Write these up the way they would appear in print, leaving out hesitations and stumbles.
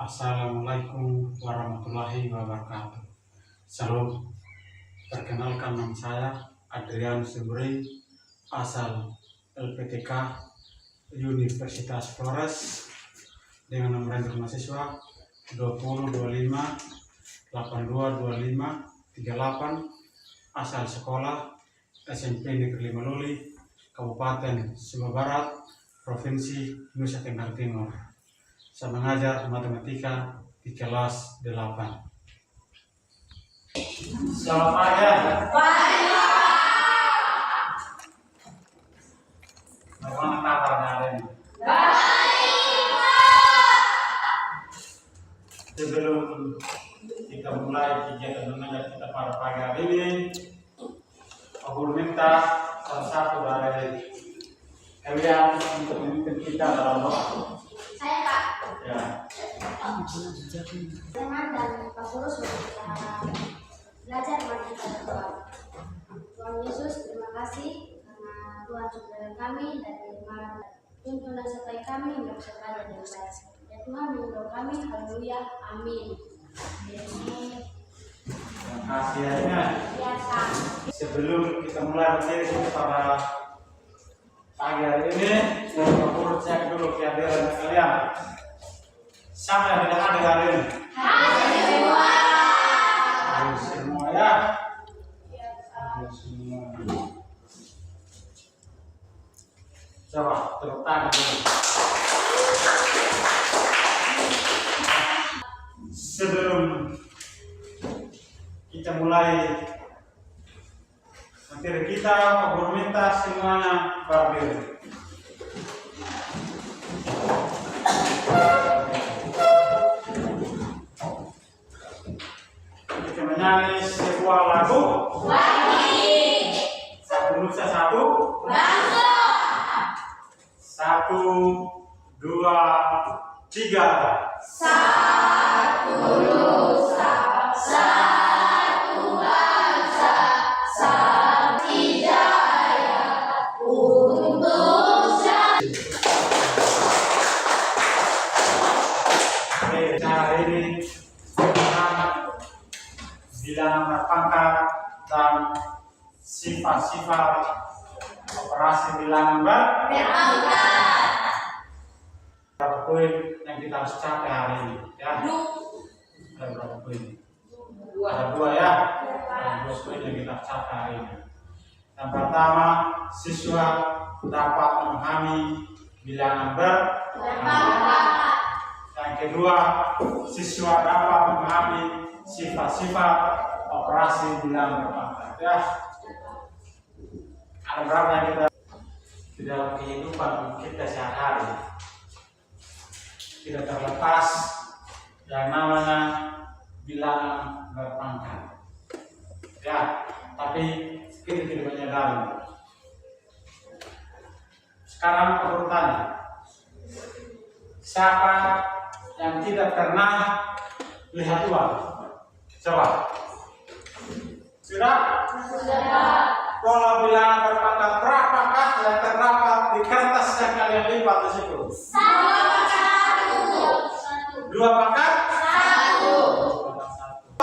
Assalamualaikum warahmatullahi wabarakatuh. Salam. Perkenalkan, nama saya Adrian Subri, asal LPTK Universitas Flores, dengan nomor induk mahasiswa 2025 8225 38, asal sekolah SMP Negeri 5 Luli, Kabupaten Sumba Barat, Provinsi Nusa Tenggara Timur. Saya mengajar matematika di kelas 8. Selamat pagi. Bagaimana kabarnya hari ini? Baik. Sebelum kita mulai kegiatan mengajar kita pada pagi hari ini, aku minta salah satu dari kalian untuk memimpin kita dalam doa. Saya Kak. Ya. Teman dan Pak Guru sudah belajar mari kita berdoa. Tuhan Yesus, terima kasih karena Tuhan sudah kami dari malam tuntun dan sertai kami hingga berada dengan baik. Ya Tuhan, menurut kami, haleluya, amin. Terima kasih ya. Biasa. Sebelum kita mulai materi pada pagi hari ini, saya perlu cek dulu kehadiran kalian. Siapa yang tidak hadir hari ini? Hadir semua. Hadir semua ya. Hadir semua. Coba tepuk tangan dulu. Sebelum kita mulai materi kita, Pak Guru minta semuanya berdiri. Kita menyanyi sebuah lagu. Satu nusa satu. Satu, dua, tiga. Satu nusa, satu bangsa, satu jaya untuk Cara ini bilangan berpangkat dan sifat-sifat operasi bilangan berangkat. Berapa poin yang kita harus capai hari ini? Ya. Ada berapa poin? Ada dua ya. Ada 2 poin yang kita harus capai hari ini. Yang pertama, siswa dapat memahami bilangan berpangkat. Yang kedua, siswa dapat memahami sifat-sifat operasi bilangan berpangkat. Ya. Ada berapa yang kita di dalam kehidupan kita sehari-hari tidak terlepas yang namanya bilangan berpangkat. Ya, tapi kita tidak menyadari. Sekarang aku bertanya, siapa yang tidak pernah lihat uang? Coba. Sudah? Pola bilangan berpangkat berapakah yang terdapat di kertas yang kalian lipat di situ? 2 pangkat?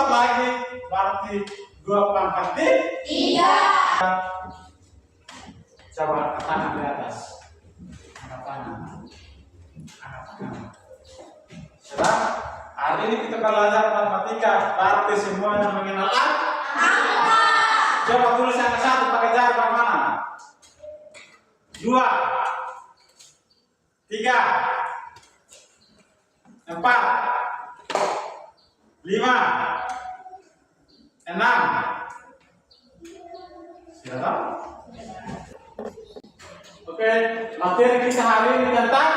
1. Lagi berarti 2 pangkat 3. Coba angkat tangan di atas. Angkat tangan. Sudah? Hari ini kita belajar matematika, berarti semuanya mengenal angka. Coba tulis yang ke-1 pakai jari bagaimana? 2, 3, 4, 5, 6, 7, 8, 9. Oke, materi kita hari ini tentang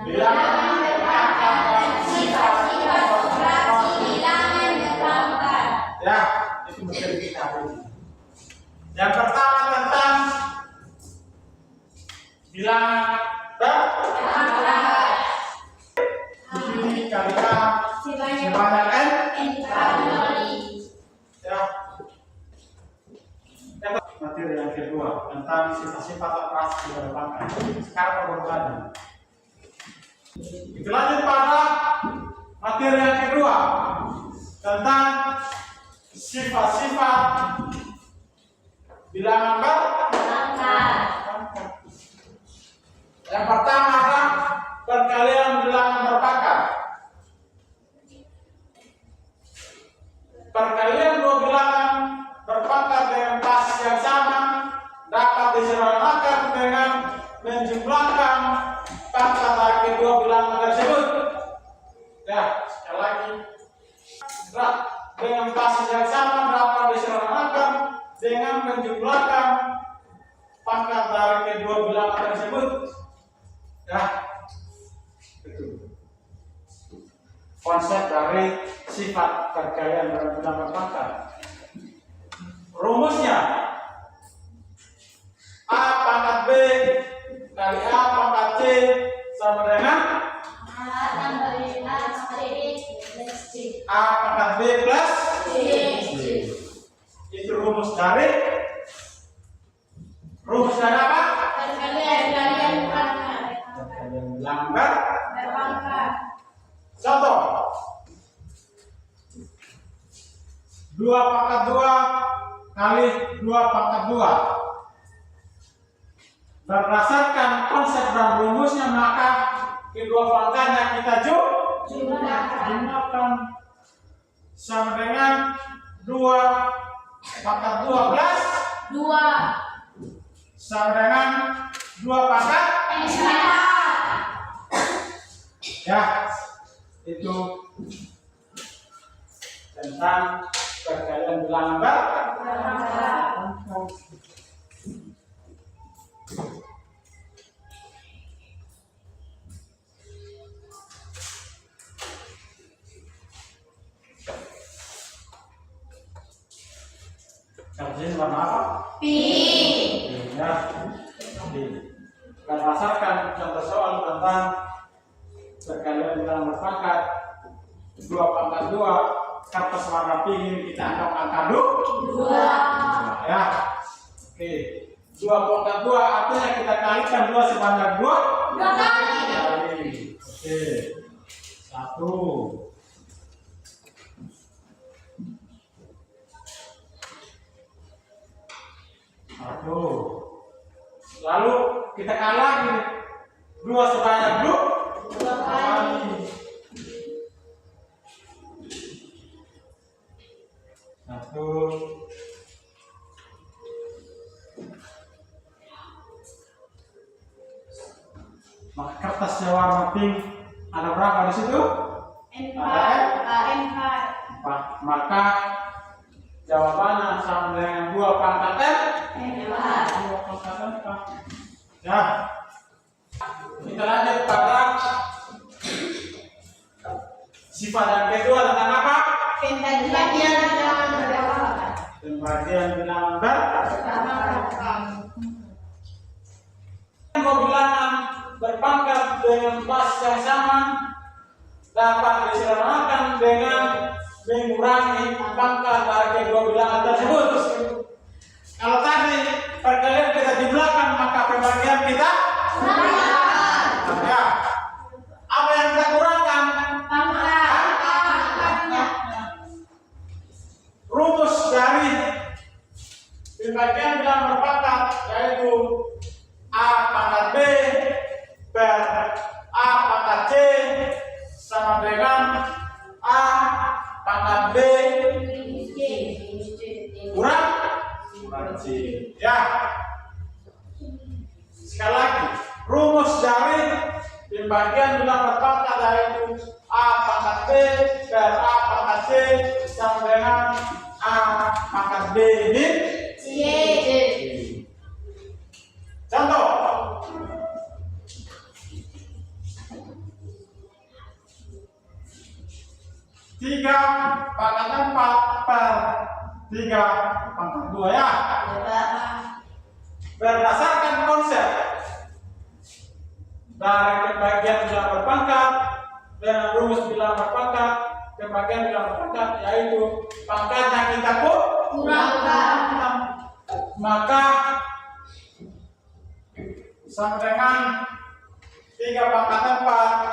bilangan berpangkat dan sifat-sifat operasi bilangan berpangkat. Ya, itu materi kita hari ini. Yang pertama tentang bilangan berpangkat. Ini kalikan sebanyak n. Ya. Materi yang kedua tentang sifat-sifat operasi berpangkat. Sekarang bertanya. Kita lanjut pada tentang sifat-sifat bilangan berpangkat. Yang pertama adalah perkalian bilangan berpangkat. Perkalian dua bilangan berpangkat dengan basis yang sama dapat disederhanakan dengan menjumlahkan pangkat dari kedua bilangan tersebut. Ya, sekali lagi, dengan basis yang sama dapat disederhanakan dengan menjumlahkan pangkat dari kedua bilangan tersebut. Ya, itu konsep dari sifat perkalian dalam bilangan berpangkat. Rumusnya A pangkat B kali A pangkat C sama dengan A pangkat B plus C. Itu rumus dari apa? Perkalian bilangan berpangkat. Contoh 2 pangkat 2 kali 2 pangkat 2. Berdasarkan konsep dan rumusnya, maka kedua pangkatnya kita jumlahkan sama dengan 2 pangkat 2 plus 2 sama dengan 2 pangkat 4. Ya, itu tentang perkalian bilangan berpangkat. Kerjain warna apa? Pink. Ya. Berdasarkan contoh soal tentang perkalian bilangan berpangkat 2 pangkat 2, kertas warna pink ini kita anggap angka 2. Ya. Oke. 2 pangkat 2 artinya kita kalikan 2 sebanyak 2 kali. Oke. 1. Lalu kita kali 2 sebanyak 2 kali. 1. Maka kertasnya warna pink ada berapa di situ? 4. Maka jawabannya sama dengan 2 pangkat 2 pangkat 4. Ya. Kita lanjut pada sifat yang kedua tentang apa? Pembagian bilangan berpangkat. Dua bilangan berpangkat dengan basis yang sama dapat disederhanakan dengan mengurangi pangkat dari kedua bilangan tersebut. Kalau tadi perkalian kita jumlahkan, maka pembagian kita ya. Apa yang kita kurangkan? Pangkatnya. Rumus dari pembagian bilangan berpangkat yaitu A pangkat B per A pangkat C sama dengan A pangkat B kurang C. Ya. Sekali lagi, rumus dari pembagian bilangan berpangkat yaitu A pangkat B per A pangkat C sama dengan A pangkat B min C. Contoh 3 pangkat 4 per 3 pangkat 2 ya. Berdasarkan konsep dari pembagian bilangan berpangkat dengan rumus bilangan berpangkat, pembagian bilangan berpangkat yaitu pangkatnya kita kurangkan, maka sama dengan 3 pangkat 4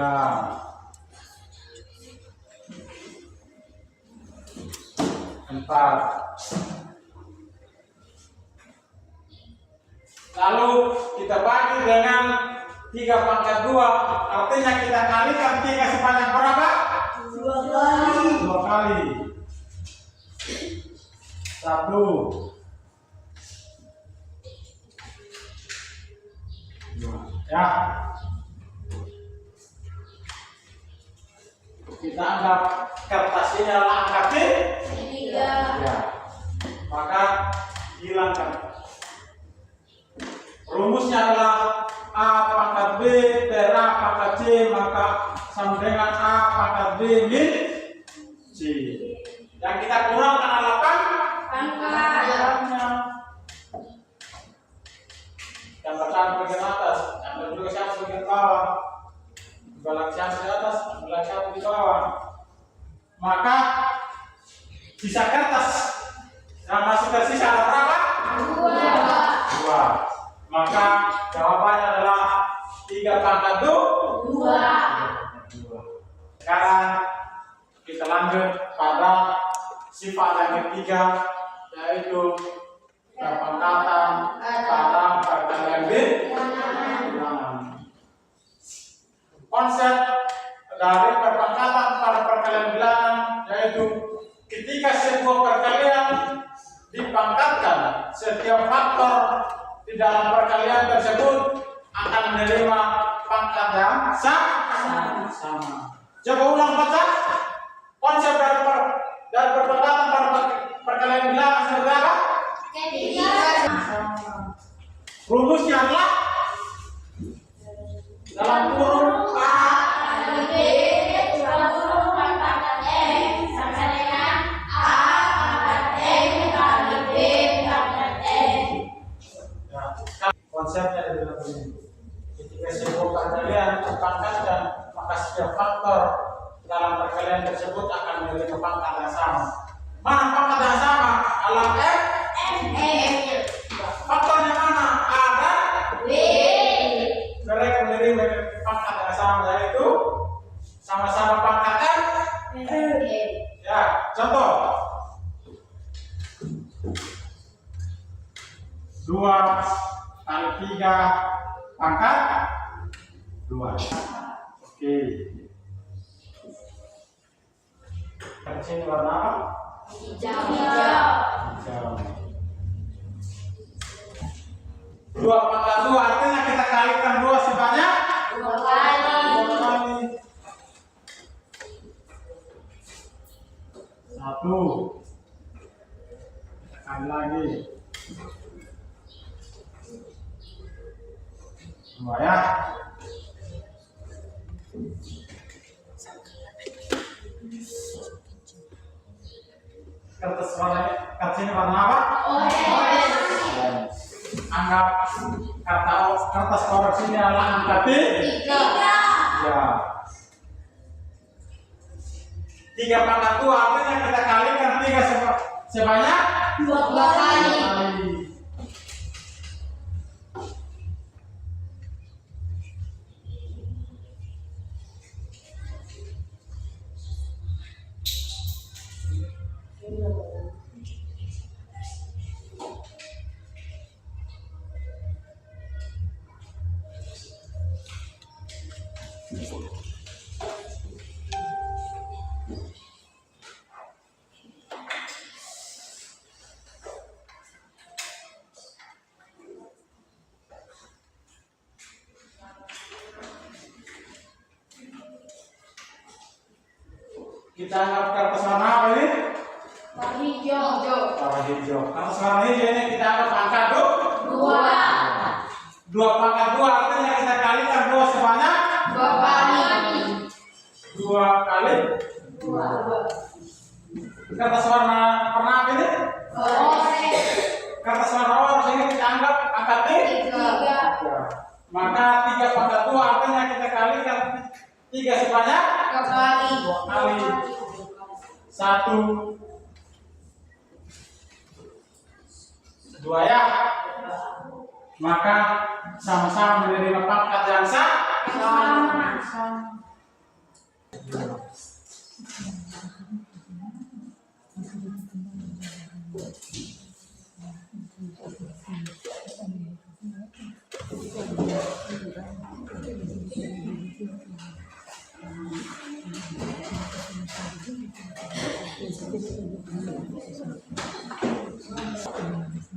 4. Lalu kita bagi dengan 3 pangkat 2, artinya kita kalikan 3 sebanyak berapa? 2 kali. 2 kali. 1, 2. Ya. Kita anggap kertas ini adalah angka 3. Ya. Maka hilangkan. Rumusnya adalah A pangkat B per A pangkat C, maka sama dengan A pangkat B min C. Yang kita kurangkan adalah pangkatnya. Yang bercampur bagian atas, yang juga campur bagian bawah. Belak campur di atas, belak campur di bawah. Maka sisa kertas yang masuk tersisa ada berapa? 2. Maka jawabannya adalah 3 pangkat 2. Sekarang kita lanjut pada sifat yang ketiga, yaitu perpangkatan pada perkalian bilangan. Konsep dari perpangkatan pada perkalian bilangan yaitu ketika sebuah perkalian dipangkatkan, setiap faktor di dalam perkalian tersebut akan menerima pangkat yang sama. Coba ulang baca. Konsep dari perpangkatan pada perkalian bilangan seperti apa? Rumusnya adalah dalam kurung A kali B dalam kurung pangkat M sama dengan A pangkat M kali B pangkat M. Konsepnya ada dalam ini. Ketika sebuah perkalian dipangkatkan, maka setiap faktor dalam perkalian tersebut akan menerima pangkat yang sama. Mana pangkat yang sama? Alam F, M. faktornya mana? A dan B. Mereka menerima pangkat yang sama, yaitu sama-sama pangkat M. Ya, contoh 2 kali 3 pangkat 2. Oke. Di sini warna apa? Hijau. 2 pangkat 2 artinya kita kalikan 2 sebanyak 2 kali. 2 kali. 1. Tekan lagi. 2 ya. Kertas ini warna apa? Orange. Anggap kertas koreksi ini adalah angka 3. 3 pangkat 2 artinya kita kalikan 3 sebanyak 2 kali. Kita anggap kertas warna apa ini? Warna hijau. Warna hijau. Kertas warna hijau ini kita anggap angka 2. 2 pangkat 2 artinya kita kalikan 2 sebanyak 2 kali. 2 kali 2. Kertas warna apa ini? Oranye. Kertas warna oranye ini kita anggap angka 3. Maka 3 pangkat 2 artinya kita kalikan 3 sebanyak 2 kali. 2 kali. 1 2 ya. Maka sama-sama menerima pangkat yang sama.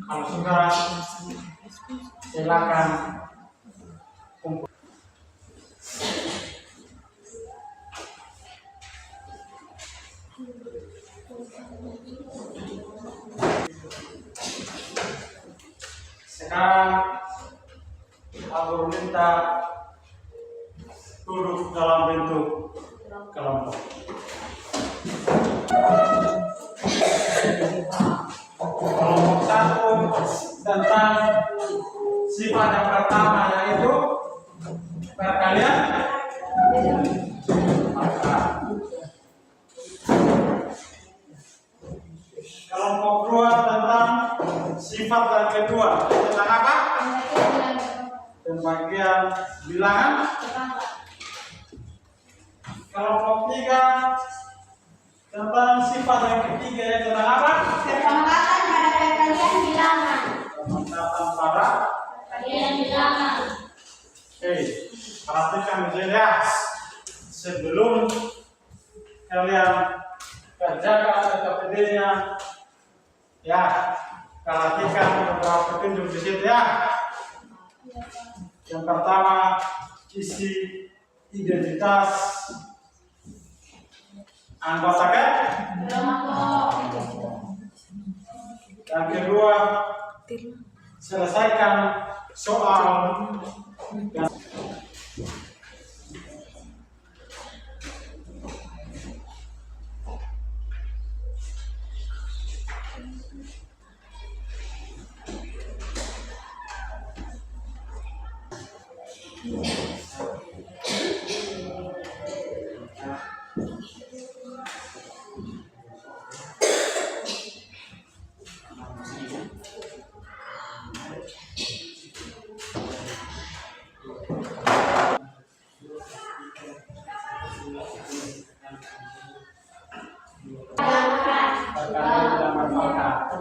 Kalau sudah, silakan kumpul. Sekarang aku minta duduk dalam bentuk kelompok. Kelompok 1 tentang sifat yang pertama yaitu perkalian angka. Kelompok 2 tentang sifat yang kedua tentang apa? Pembagian bilangan. Kelompok 3 tentang sifat yang ketiga yaitu tentang apa? Perpangkatan pada perkalian bilangan. Perpangkatan pada Perkalian bilangan. Oke, perhatikan di sini ya. Sebelum kalian kerjakan PPD-nya, ya, perhatikan beberapa petunjuk di situ ya. Yang pertama, isi identitas anggota kan? Yang kedua, selesaikan soal yang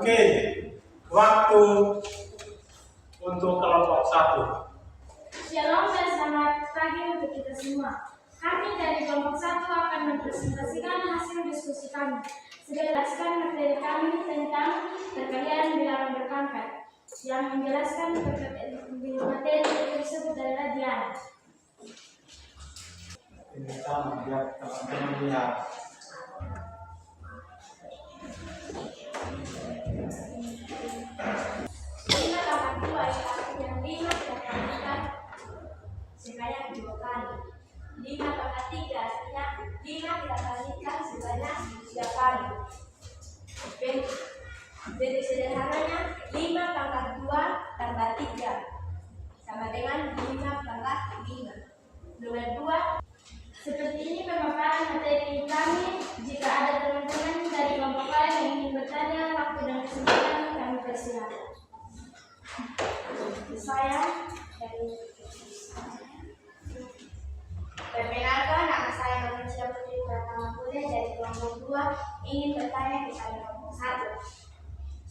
Oke, waktu untuk kelompok 1. Shalom dan selamat pagi untuk kita semua. Kami dari kelompok 1 akan mempresentasikan hasil diskusi kami. Menjelaskan materi kami tentang perkalian bilangan berpangkat. Yang menjelaskan materi tersebut adalah Diana. Ini sama biar teman-teman lihat. Lima tambah 2 yang 5 kita kalikan sebanyak 2 kali. 5 tambah 3 artinya 5 kita kalikan sebanyak 3 kali. Bentuk sederhananya 5 pangkat 2 tambah 3 sama dengan 5 pangkat 5. Nomor 2, seperti ini pemaparan materi kami. Jika ada teman-teman dari kelompok lain yang ingin bertanya, waktu dan kesempatan kami persilakan. Saya dari perkenalkan, nama saya Manusia Putri Pratama Kuliah dari kelompok 2 ingin bertanya kepada kelompok 1.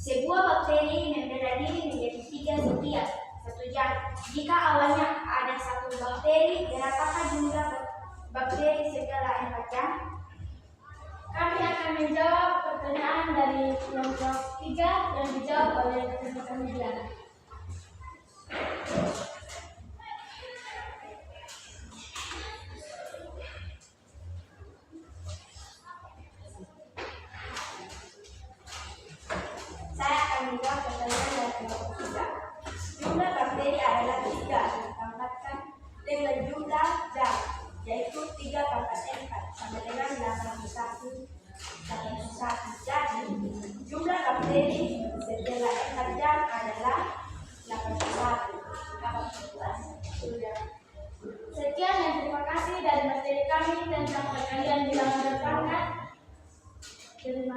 Sebuah bakteri membela diri menjadi 3 setiap 1 jam. Jika awalnya ada 1 bakteri, berapakah jumlah bakteri setelah 4 jam? Kami akan menjawab pertanyaan dari kelompok 3 yang dijawab oleh rekan-rekan Diana.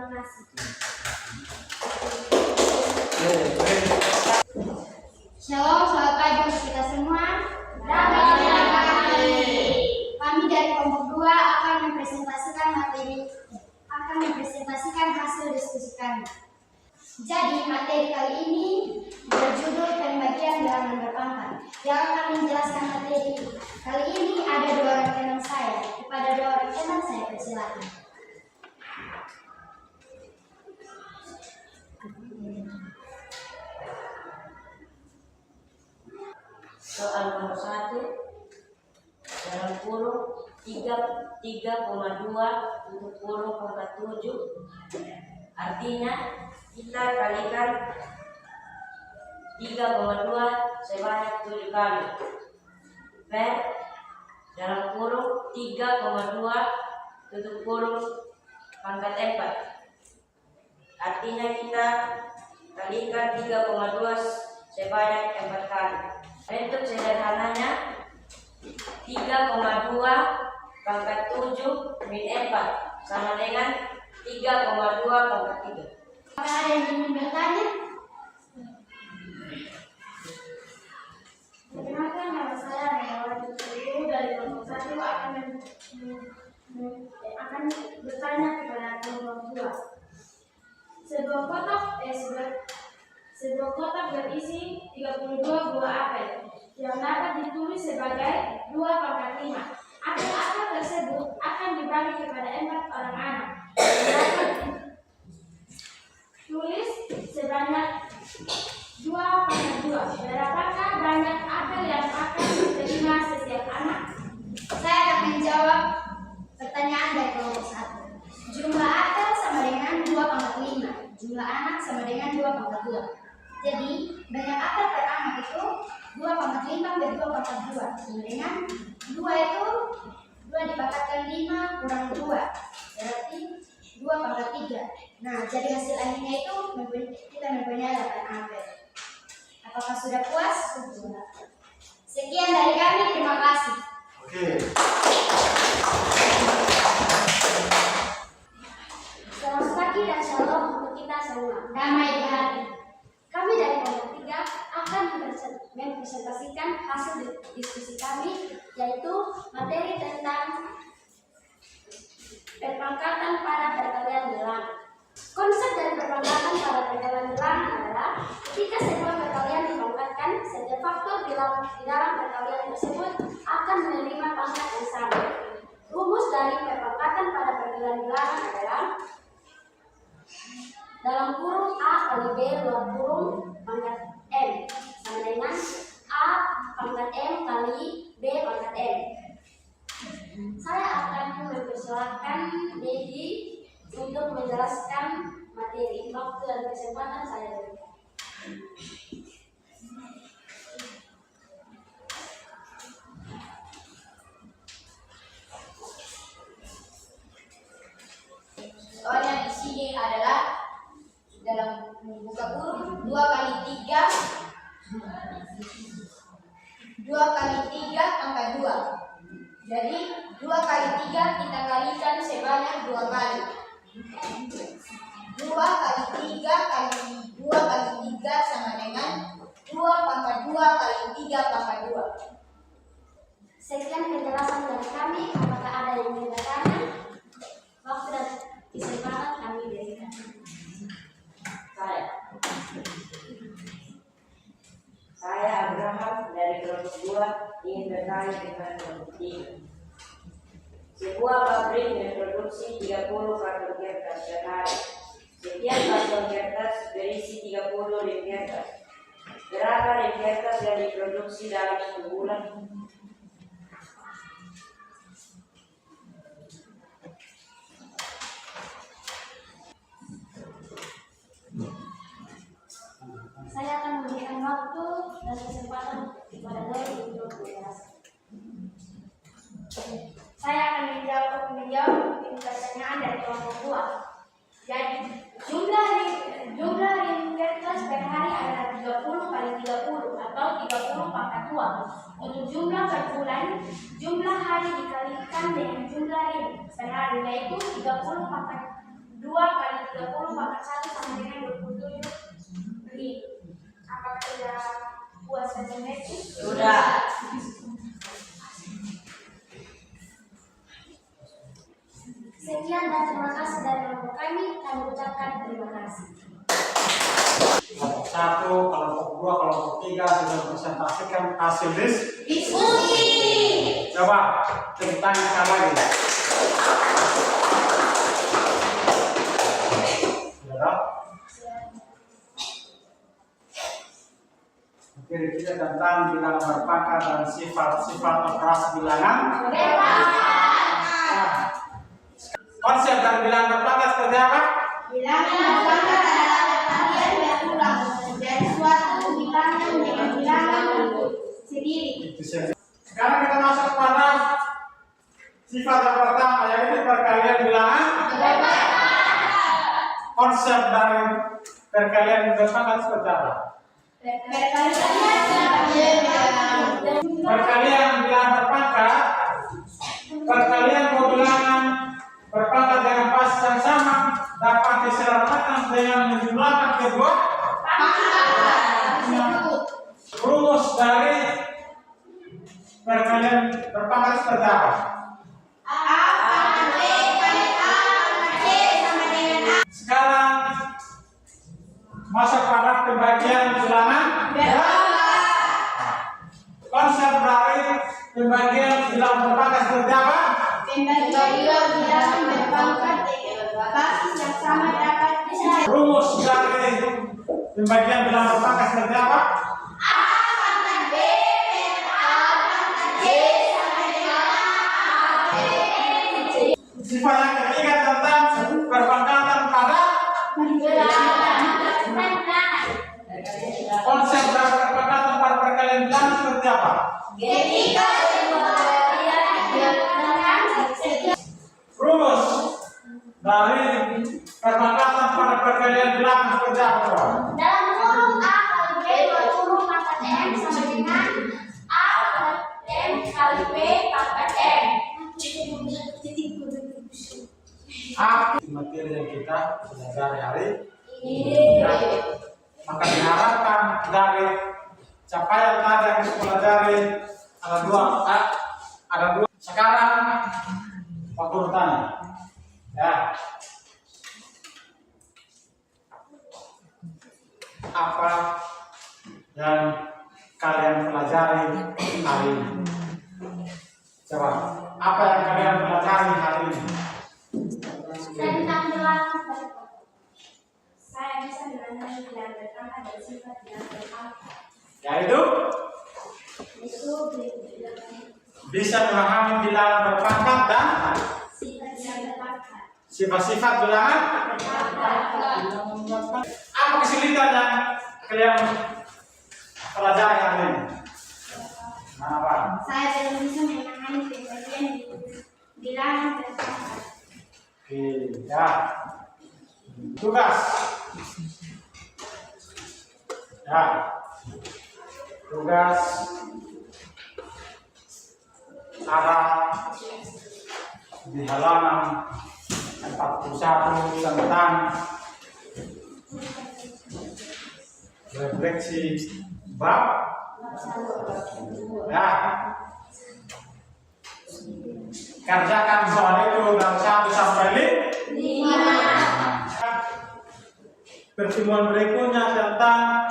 Terima kasih. Shalom, selamat pagi untuk kita semua. Kami dari kelompok 2 akan mempresentasikan hasil diskusi kami. Jadi materi kali ini berjudul pembagian bilangan berpangkat. Yang akan menjelaskan materi kali ini ada 2 orang teman saya. Kepada 2 orang teman saya persilakan. Soal nomor 1 dalam kurung 3,2 untuk kurung pangkat 7, artinya kita kalikan 3,2 sebanyak 7 kali per dalam kurung 3,2 tutup kurung pangkat 4, artinya kita kalikan 3,2 sebanyak 4 kali. Bentuk sederhananya 3,2 pangkat 7 min 4 sama dengan 3,2 pangkat 3. Apakah ada yang ingin bertanya? Perkenalkan, nama saya Megawati Putri dari kelompok 1 akan bertanya kepada kelompok 2. Sebuah kotak berisi 32 buah apel yang dapat ditulis sebagai 2 pangkat 5. Apel-apel tersebut akan dibagi kepada 4 orang anak yang dapat ditulis sebanyak 2 pangkat 2. Berapakah banyak apel yang akan diterima setiap anak? Saya akan menjawab pertanyaan dari kelompok 1. Jumlah apel sama dengan 2 pangkat 5. Jumlah anak sama dengan 2 pangkat 2. Jadi, banyak apel per anak itu 2 pangkat 5 per 2 pangkat 2. Sama dengan 2 itu 2 dipangkatkan 5 kurang 2. Berarti 2 pangkat 3. Nah, jadi hasil akhirnya itu kita mempunyai 8 apel. Apakah sudah puas? Sudah. Sekian dari kami, terima kasih. Oke. Selamat pagi dan shalom untuk kita semua. Damai di hati. Kami dari kelompok 3 akan mempresentasikan hasil diskusi kami, yaitu materi tentang perpangkatan pada perkalian bilangan. Konsep dari perpangkatan pada perkalian bilangan adalah ketika sebuah perkalian dipangkatkan, setiap faktor di dalam perkalian tersebut akan menerima pangkat yang sama. Rumus dari perpangkatan pada perkalian bilangan adalah dalam kurung A kali B luar kurung pangkat M sama dengan A pangkat M kali B pangkat M. Saya akan mempersilahkan Dedi untuk menjelaskan materi. Waktu dan kesempatan saya berikan. Soal yang di sini adalah dalam membuka kurung 2 kali 3 pangkat 2. Jadi 2 kali 3 kita kalikan sebanyak 2 kali. 2 kali 3 kali 2 kali 3 sama dengan 2 pangkat 2 kali 3 pangkat 2. Sekian penjelasan dari kami. Apakah ada yang ingin bertanya? Waktu dan kesempatan kami berikan. Saya Abraham dari kelompok 2 ingin bertanya kepada kelompok 3. Sebuah pabrik memproduksi 30 karton kertas per hari. Setiap karton kertas berisi 30 lem kertas. Berapa lem kertas yang diproduksi dalam 1 bulan? Saya akan memberikan waktu dan kesempatan kepada Dori untuk menjelaskan. Saya akan menjawab pertanyaan dari kelompok 2. Jadi, jumlah ring kertas per hari adalah 30 kali 30 atau 30 pangkat 2. Untuk jumlah per bulan, jumlah hari dikalikan dengan jumlah ring per hari, yaitu 30 pangkat 2 kali 30 terima kasih. Kelompok 1, kelompok 2, kelompok 3 sudah presentasikan hasil Diskusi. Coba tepuk tangan sekali lagi. Sudah? Oke, kita tentang bilangan berpangkat dan sifat-sifat operasi bilangan. Nah, konsep dari bilangan berpangkat seperti apa? Bilangan berpangkat adalah bagian yang ulang dari suatu bilangan dengan bilangan sendiri. Itu saja. Sekarang kita masuk pada sifat yang pertama, yaitu perkalian bilangan. Konsep dari perkalian berpangkat seperti apa? Perkalian bilangan berpangkat, perkalian dua bilangan berpangkat dengan basis yang sama dapat diseratakan dengan menjumlahkan kedua rumus dari perkalian berpangkat seperti apa? Sekarang masuk pada pembagian bilangan. Konsep dari pembagian bilangan berpangkat seperti apa? Pembagian bilangan berpangkat dengan basis yang sama dapat diseratakan. Rumus dari pembagian bilangan berpangkat seperti apa? Sifat yang ketiga tentang perpangkatan pada konsep dari perpangkatan pada perkalian bilangan seperti apa? Rumus dari perpangkatan pada perkalian bilangan seperti apa? Dalam kurung A kali B kurung pangkat M sama dengan A kali M kali B pangkat M. A materi yang kita pelajari hari ini. Maka diharapkan dari capaian tadi yang kita pelajari ada dua. Sekarang waktu bertanya, ya. Apa yang kalian pelajari hari ini? Coba, apa yang kalian pelajari hari ini? Tentang bilangan berpangkat. Saya bisa memahami bilangan berpangkat dan sifat bilangan berpangkat. Yaitu bisa memahami bilangan berpangkat dan sifat bilangan berpangkat. sifat-sifat bilangan. Apa kesulitan yang kalian pelajari hari ini? Apa? Saya belum bisa memahami pembagian bilangan berpangkat. Oke, ya. Tugas. Ya. Tugas ada di halaman 41 tentang refleksi bab. Ya. Kerjakan soal itu dari 1 sampai 5. Pertemuan berikutnya tentang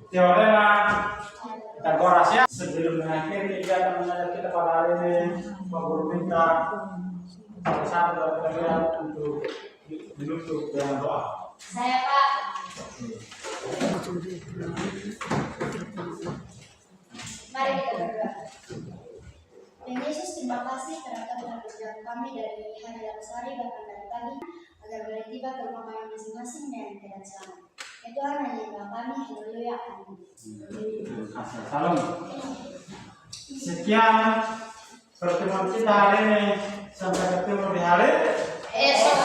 teorema Pythagoras ya. Sebelum mengakhiri kegiatan mengajar kita pada hari ini, Pak Guru minta salah satu dari kalian untuk menutup dengan doa. Saya Pak. Mari kita berdoa. Tuhan Yesus, terima kasih karena telah berjalan kami dari hari yang sehari bahkan dari pagi agar boleh tiba ke rumah kami masing-masing dengan keadaan selamat. Ya Tuhan, hanya doa kami. Haleluya. Amin. Salam. Sekian pertemuan kita hari ini. Sampai ketemu di hari esok.